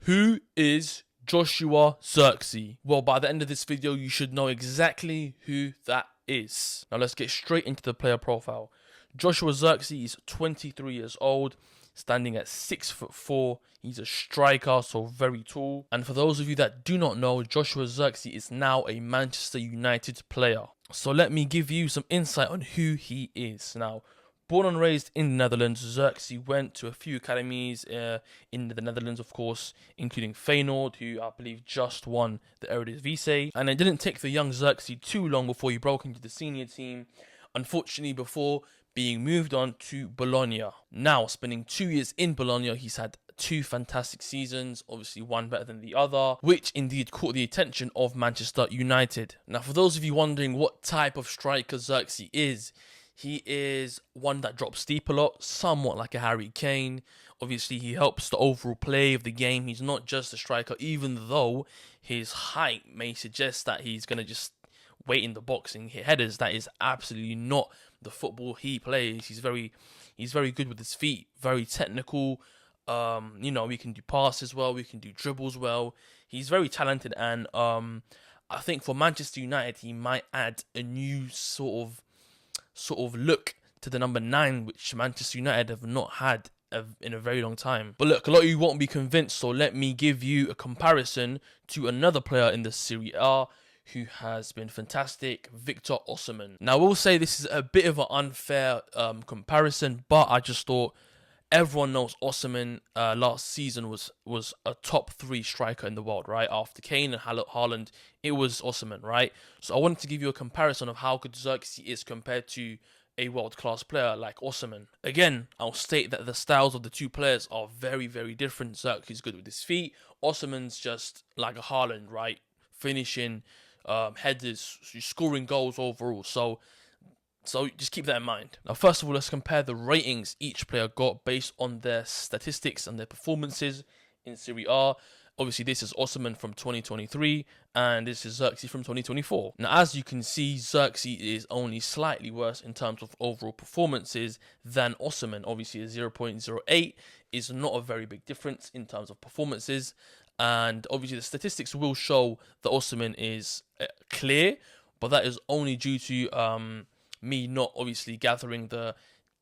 Who is Joshua Zirkzee? Well, by the end of this video, you should know exactly who that is. Now let's get straight into the player profile. Joshua Zirkzee is 23 years old, standing at 6'4". He's a striker, so very tall. And for those of you that do not know, Joshua Zirkzee is now a Manchester United player. So let me give you some insight on who he is. Now, born and raised in the Netherlands, Zirkzee went to a few academies in the Netherlands, of course, including Feyenoord, who I believe just won the Eredivisie. And it didn't take the young Zirkzee too long before he broke into the senior team, unfortunately before being moved on to Bologna. Now, spending 2 years in Bologna, he's had 2 fantastic seasons, obviously one better than the other, which indeed caught the attention of Manchester United. Now, for those of you wondering what type of striker Zirkzee is, he is one that drops deep a lot, somewhat like a Harry Kane. Obviously, he helps the overall play of the game. He's not just a striker, even though his height may suggest that he's going to just wait in the box and hit headers. That is absolutely not the football he plays. He's very good with his feet, very technical. He can do passes well, we can do dribbles well. He's very talented, and I think for Manchester United, he might add a new sort of look to the number 9, which Manchester United have not had in a very long time. But look, a lot of you won't be convinced, so let me give you a comparison to another player in the Serie A who has been fantastic, Victor Osimhen. Now, I will say this is a bit of an unfair comparison, but I just thought everyone knows Osimhen last season was a top 3 striker in the world, right? After Kane and Haaland, it was Osimhen, right? So I wanted to give you a comparison of how good Zirkzee is compared to a world-class player like Osimhen. Again, I'll state that the styles of the two players are very, very different. Zirkzee's good with his feet. Osimhen's just like a Haaland, right? Finishing, headers, scoring goals overall. So just keep that in mind. Now, first of all, let's compare the ratings each player got based on their statistics and their performances in Serie A. Obviously, this is Osimhen from 2023, and this is Zirkzee from 2024. Now, as you can see, Zirkzee is only slightly worse in terms of overall performances than Osimhen. Obviously, a 0.08 is not a very big difference in terms of performances, and obviously the statistics will show that Osimhen is clear, but that is only due to me not obviously gathering the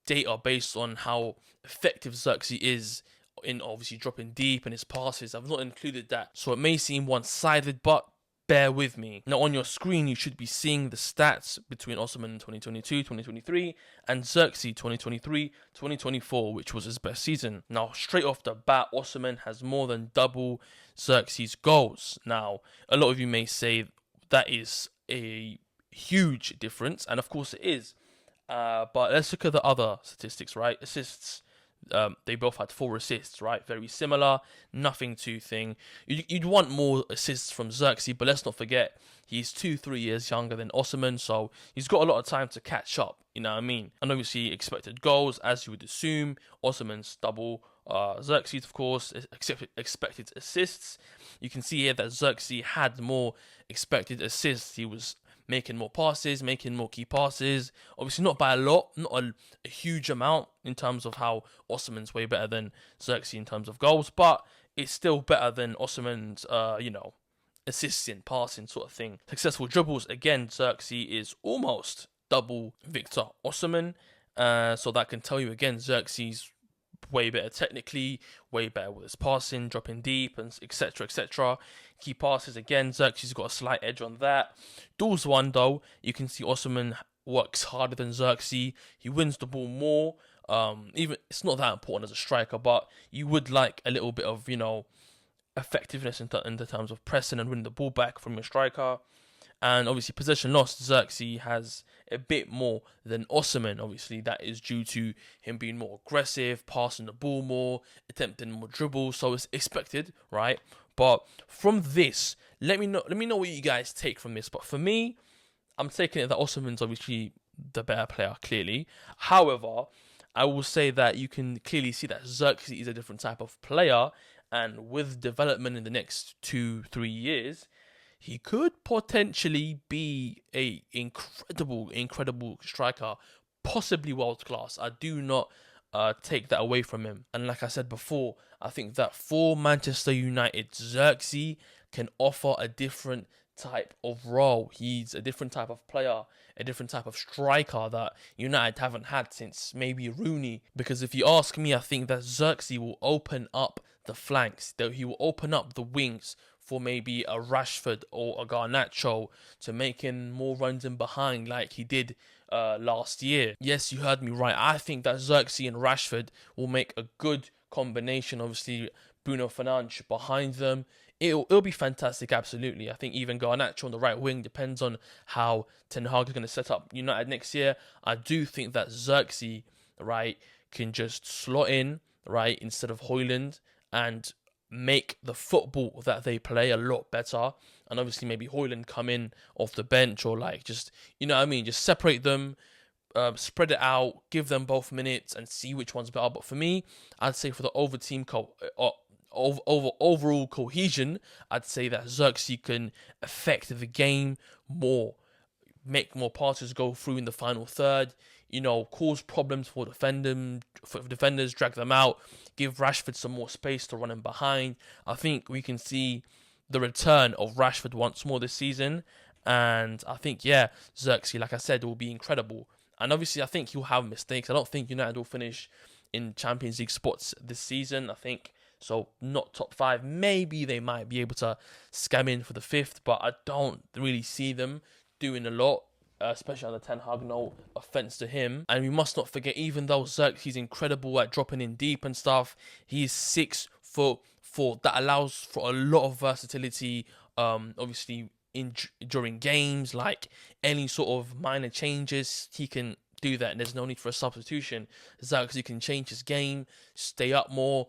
data based on how effective Zirkzee is in obviously dropping deep and his passes. I've not included that, so it may seem one-sided, but bear with me. Now, on your screen, you should be seeing the stats between Osimhen in 2022, 2023, and Zirkzee 2023, 2024, which was his best season. Now, straight off the bat, Osimhen has more than double Zirkzee's goals. Now, a lot of you may say that is a huge difference, and of course it is. But let's look at the other statistics, right? Assists. They both had 4 assists, right? Very similar, nothing too thing. You'd want more assists from Zirkzee, but let's not forget he's 2-3 years younger than Osimhen, so he's got a lot of time to catch up. You know what I mean? And obviously, expected goals, as you would assume, Osimhen's double. Zirkzee's, of course, expected assists. You can see here that Zirkzee had more expected assists. He was making more passes, making more key passes. Obviously not by a lot, not a huge amount in terms of how Osimhen's way better than Zirkzee in terms of goals, but it's still better than Osimhen's, assisting, passing sort of thing. Successful dribbles, again, Zirkzee is almost double Victor Osimhen, so that can tell you again, Zirkzee's way better technically, way better with his passing, dropping deep, and etc, etc. Key passes, again, Zirkzee's got a slight edge on that. Duels won, though, you can see Osimhen works harder than Zirkzee. He wins the ball more. Even it's not that important as a striker, but you would like a little bit of, effectiveness in the terms of pressing and winning the ball back from your striker. And obviously, possession lost, Zirkzee has a bit more than Osimhen. Obviously, that is due to him being more aggressive, passing the ball more, attempting more dribbles. So it's expected, right? But from this, let me know what you guys take from this. But for me, I'm taking it that Osimhen's obviously the better player, clearly. However, I will say that you can clearly see that Zirkzee is a different type of player, and with development in the next 2-3 years, he could potentially be a incredible striker, possibly world class. I do not take that away from him. And like I said before, I think that for Manchester United, Zirkzee can offer a different type of role. He's a different type of player, a different type of striker that United haven't had since maybe Rooney. Because if you ask me, I think that Zirkzee will open up the flanks, that he will open up the wings for maybe a Rashford or a Garnacho to making more runs in behind like he did last year. Yes, you heard me right. I think that Zirkzee and Rashford will make a good combination. Obviously, Bruno Fernandes behind them. It'll be fantastic, absolutely. I think even Garnacho on the right wing depends on how Ten Hag is going to set up United next year. I do think that Zirkzee, right, can just slot in, right, instead of Højlund and make the football that they play a lot better. And obviously maybe Højlund come in off the bench or like just, you know what I mean, just separate them, spread it out, give them both minutes and see which one's better. But for me, I'd say for the overall cohesion, I'd say that Zirkzee can affect the game more, make more passes go through in the final third, you know, cause problems for defenders, drag them out, give Rashford some more space to run in behind. I think we can see the return of Rashford once more this season. And I think, yeah, Zirkzee, like I said, will be incredible. And obviously, I think he'll have mistakes. I don't think United will finish in Champions League spots this season. I think so, not top 5. Maybe they might be able to scam in for the 5th, but I don't really see them doing a lot, especially on the Ten Hag. No offense to him. And we must not forget, even though Zirkzee's incredible at dropping in deep and stuff, he's 6'4". That allows for a lot of versatility. Obviously, during games, like any sort of minor changes, he can do that, and there's no need for a substitution. Zirkzee can change his game, stay up more,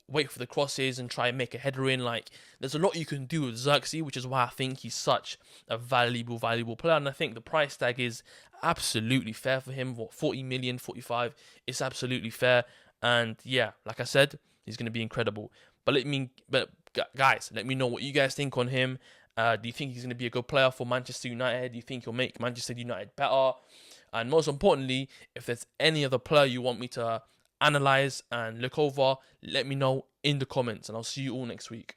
wait for the crosses and try and make a header in. Like, there's a lot you can do with Zirkzee, which is why I think he's such a valuable player. And I think the price tag is absolutely fair for him. 40 million, 45, it's absolutely fair. And yeah, like I said, he's going to be incredible. But guys, let me know what you guys think on him. Do you think he's going to be a good player for Manchester United? Do you think he'll make Manchester United better? And most importantly, if there's any other player you want me to analyze and look over, let me know in the comments, and I'll see you all next week.